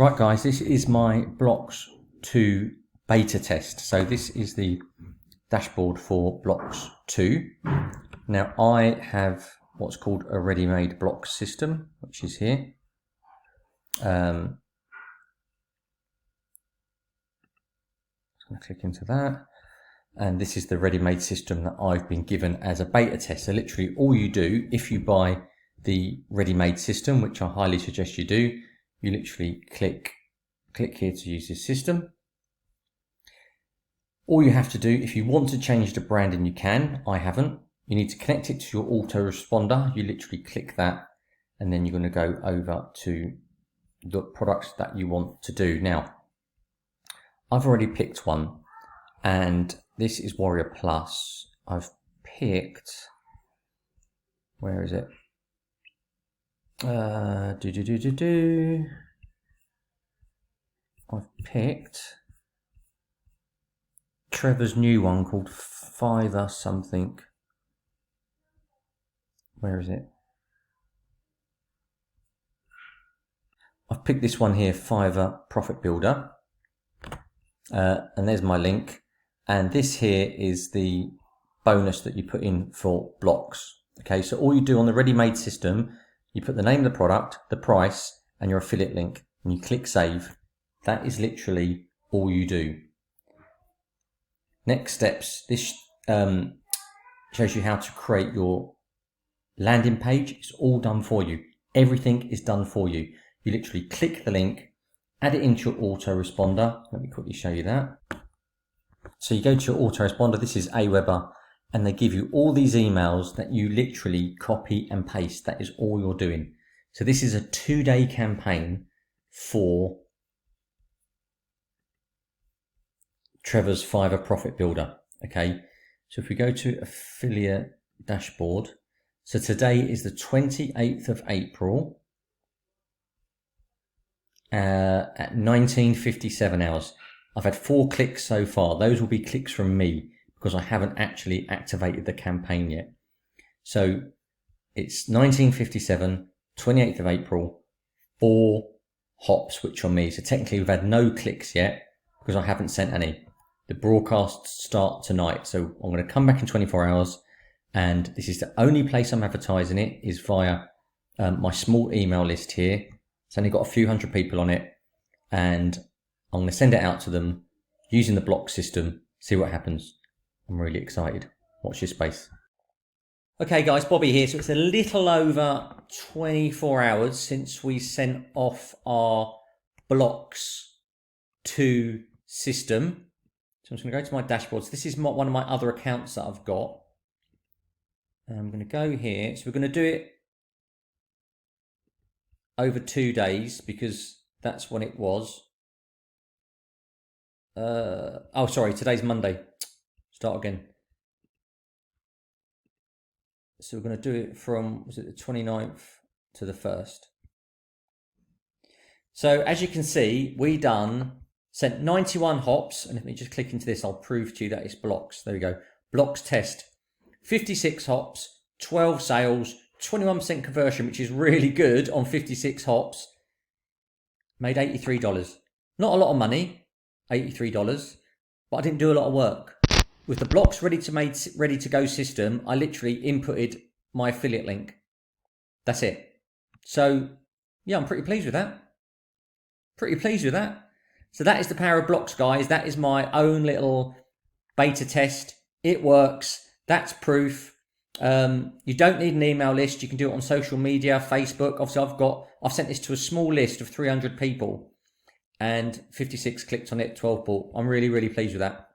Right guys, this is my BLOX 2 beta test. So this is the dashboard for BLOX 2. Now I have what's called a ready-made BLOX system, which is here. I'm going to click into that. And this is the ready-made system that I've been given as a beta test. So literally all you do, if you buy the ready-made system, which I highly suggest you do, you literally click here to use this system. All you have to do, if you want to change the branding, you can. I haven't. You need to connect it to your autoresponder. You literally click that, and then you're going to go over to the products that you want to do. Now, I've already picked one, and this is Warrior Plus. I've picked, where is it? I've picked Trevor's new one called Fiverr something. Where is it? I've picked this one here, Fiverr Profit Builder. And there's my link. And this here is the bonus that you put in for blocks. Okay, so all you do on the ready-made system, you put the name of the product, the price, and your affiliate link, and you click save. That is literally all you do. Next steps, this shows you how to create your landing page. It's all done for you. Everything is done for you. You literally click the link, add it into your autoresponder. Let me quickly show you that. So you go to your autoresponder, this is Aweber, and they give you all these emails that you literally copy and paste. That is all you're doing. So this is a 2-day campaign for Trevor's Fiverr Profit Builder. Okay, so if we go to affiliate dashboard, so today is the 28th of April at 19:57 hours. I've had 4 clicks so far. Those will be clicks from me because I haven't actually activated the campaign yet. So it's 19:57, 28th of April, 4 hops, which are me. So technically we've had no clicks yet because I haven't sent any. The broadcasts start tonight. So I'm going to come back in 24 hours. And this is the only place I'm advertising it is via my small email list here. It's only got a few hundred people on it. And I'm going to send it out to them using the BLOX system, see what happens. I'm really excited. Watch this space. Okay guys, Bobby here. So it's a little over 24 hours since we sent off our BLOX 2 system. So I'm just going to go to my dashboards. This is one of my other accounts that I've got. And I'm going to go here. So we're going to do it over 2 days because that's when it was. Oh, sorry, today's Monday. Start again. So we're going to do it from, was it the 29th to the 1st? So as you can see, we sent 91 hops, and let me just click into this. I'll prove to you that it's blocks. There we go. Blocks test. 56 hops, 12 sales, 21% conversion, which is really good on 56 hops. Made $83. Not a lot of money, $83, but I didn't do a lot of work. With the BLOX ready to go system, I literally inputted my affiliate link. That's it. So yeah, I'm pretty pleased with that. So that is the power of BLOX, guys. That is my own little beta test. It works. That's proof. You don't need an email list. You can do it on social media, Facebook. Obviously, I've sent this to a small list of 300 people, and 56 clicked on it, 12 bought. I'm really, really pleased with that.